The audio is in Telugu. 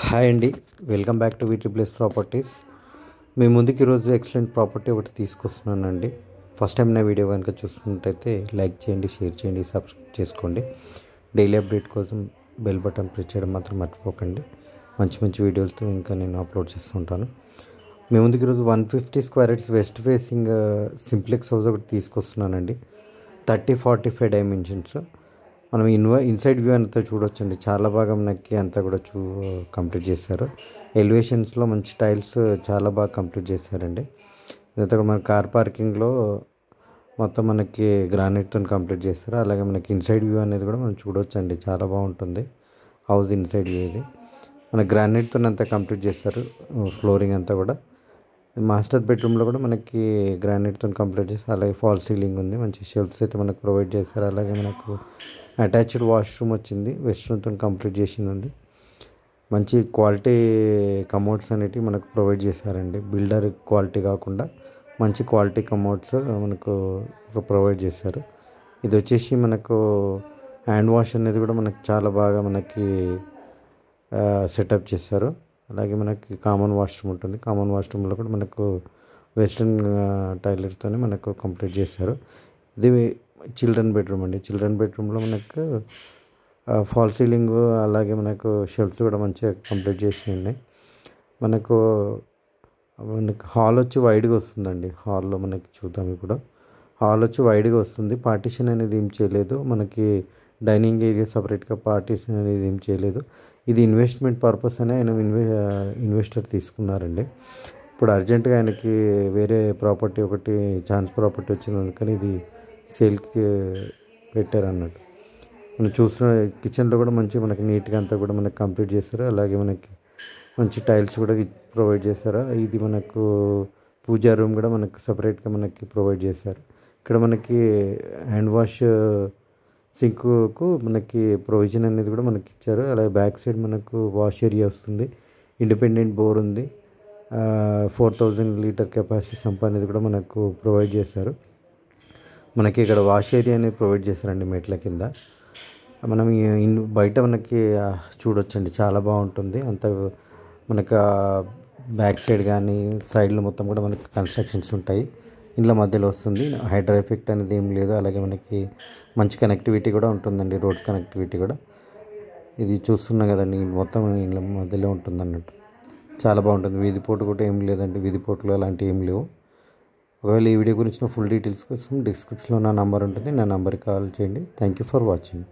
హాయ్ అండి, welcome back to VT place properties. మీ ముందుకు ఈరోజు ఎక్సలెంట్ ప్రాపర్టీ ఒకటి తీసుకొస్తున్నానండి. ఫస్ట్ టైం నా వీడియో కనుక చూస్తున్నట్టయితే లైక్ చేయండి, షేర్ చేయండి, సబ్స్క్రైబ్ చేసుకోండి. డైలీ అప్డేట్ కోసం బెల్ బటన్ ప్రెస్ చేయడం మాత్రం మర్చిపోకండి. మంచి మంచి వీడియోలతో ఇంకా నేను అప్లోడ్ చేస్తుంటాను. మీ ముందుకు ఈరోజు 150 square yards west facing simplex house ఒకటి తీసుకొస్తున్నానండి. 30-45 డైమెన్షన్స్. మనం ఇన్సైడ్ వ్యూ అంతా చూడొచ్చండి. చాలా బాగా మనకి అంతా కూడా కంప్లీట్ చేశారు. ఎలివేషన్స్లో మంచి టైల్స్ చాలా బాగా కంప్లీట్ చేశారండి. ఇదంతా కూడా మన కార్ పార్కింగ్లో మొత్తం మనకి గ్రానైట్తో కంప్లీట్ చేస్తారు. అలాగే మనకి ఇన్సైడ్ వ్యూ అనేది కూడా మనం చూడొచ్చండి. చాలా బాగుంటుంది హౌస్ ఇన్సైడ్ వ్యూ. ఇది మన గ్రానైట్తో అంతా కంప్లీట్ చేస్తారు. ఫ్లోరింగ్ అంతా కూడా మాస్టర్ బెడ్రూమ్లో కూడా మనకి గ్రానైట్తో కంప్లీట్ చేస్తారు. అలాగే ఫాల్ సీలింగ్ ఉంది. మంచి షెల్ఫ్స్ అయితే మనకు ప్రొవైడ్ చేస్తారు. అలాగే మనకు అటాచ్డ్ వాష్రూమ్ వచ్చింది, వెస్ట్రన్తో కంప్లీట్ చేసిందండి. మంచి క్వాలిటీ కమోడ్స్ అనేటివి మనకు ప్రొవైడ్ చేశారండి. బిల్డర్ క్వాలిటీ కాకుండా మంచి క్వాలిటీ కమోడ్స్ మనకు ప్రొవైడ్ చేశారు. ఇది వచ్చేసి మనకు హ్యాండ్ వాష్ అనేది కూడా మనకు చాలా బాగా మనకి సెటప్ చేశారు. అలాగే మనకి కామన్ వాష్రూమ్ ఉంటుంది. కామన్ వాష్రూమ్లో కూడా మనకు వెస్ట్రన్ టాయిలెట్తో మనకు కంప్లీట్ చేశారు. ఇది చిల్డ్రన్ బెడ్రూమ్ అండి. చిల్డ్రన్ బెడ్రూమ్లో మనకు ఫాల్ సీలింగ్ అలాగే మనకు షెల్ఫ్స్ కూడా మంచిగా కంప్లీట్ చేసి ఉన్నాయి. మనకు హాల్ వచ్చి వైడ్గా వస్తుందండి. హాల్లో మనకి చూద్దాం. ఇప్పుడు హాల్ వచ్చి వైడ్గా వస్తుంది. పార్టీషన్ అనేది ఏం చేయలేదు. మనకి డైనింగ్ ఏరియా సపరేట్గా పార్టీషన్ అనేది ఏం చేయలేదు. ఇది ఇన్వెస్ట్మెంట్ పర్పస్ అని ఆయన ఇన్వెస్టర్ తీసుకున్నారండి. ఇప్పుడు అర్జెంటుగా ఆయనకి వేరే ప్రాపర్టీ ఒకటి ఛాన్స్ ప్రాపర్టీ వచ్చింది, అందుకని ఇది సేల్కి పెట్టారు అన్నట్టు. మనం చూస్తున్న కిచెన్లో కూడా మంచి మనకి నీట్గా అంతా కూడా మనకి కంప్లీట్ చేస్తారు. అలాగే మనకి మంచి టైల్స్ కూడా ప్రొవైడ్ చేస్తారు. ఇది మనకు పూజా రూమ్ కూడా మనకు సపరేట్గా మనకి ప్రొవైడ్ చేశారు. ఇక్కడ మనకి హ్యాండ్ వాష్ సింక్కు మనకి ప్రొవిజన్ అనేది కూడా మనకి ఇచ్చారు. అలాగే బ్యాక్ సైడ్ మనకు వాష్ ఏరియా వస్తుంది. ఇండిపెండెంట్ బోర్ ఉంది. 4000 లీటర్ కెపాసిటీ సంప్ అనేది కూడా మనకు ప్రొవైడ్ చేశారు. మనకి ఇక్కడ వాష్ ఏరియా అనేది ప్రొవైడ్ చేశారండి మెట్ల కింద. మనం బయట మనకి చూడొచ్చండి. చాలా బాగుంటుంది. అంత మనకు బ్యాక్ సైడ్ కానీ సైడ్లో మొత్తం కూడా మనకి కన్స్ట్రక్షన్స్ ఉంటాయి. ఇండ్ల మధ్యలో వస్తుంది. హైడ్రా ఎఫెక్ట్ అనేది ఏం లేదు. అలాగే మనకి మంచి కనెక్టివిటీ కూడా ఉంటుందండి. రోడ్ కనెక్టివిటీ కూడా ఇది చూస్తున్నాం కదండి. మొత్తం ఇండ్ల మధ్యలో ఉంటుంది అన్నట్టు. చాలా బాగుంటుంది. వీధి పోటు కూడా ఏం లేదండి. వీధి పోటులు అలాంటివి ఏం లేవు. ఒకవేళ ఈ వీడియో గురించిన ఫుల్ డీటెయిల్స్ కోసం డిస్క్రిప్షన్లో నా నంబర్ ఉంటుంది. నా నంబర్కి కాల్ చేయండి. Thank you for watching.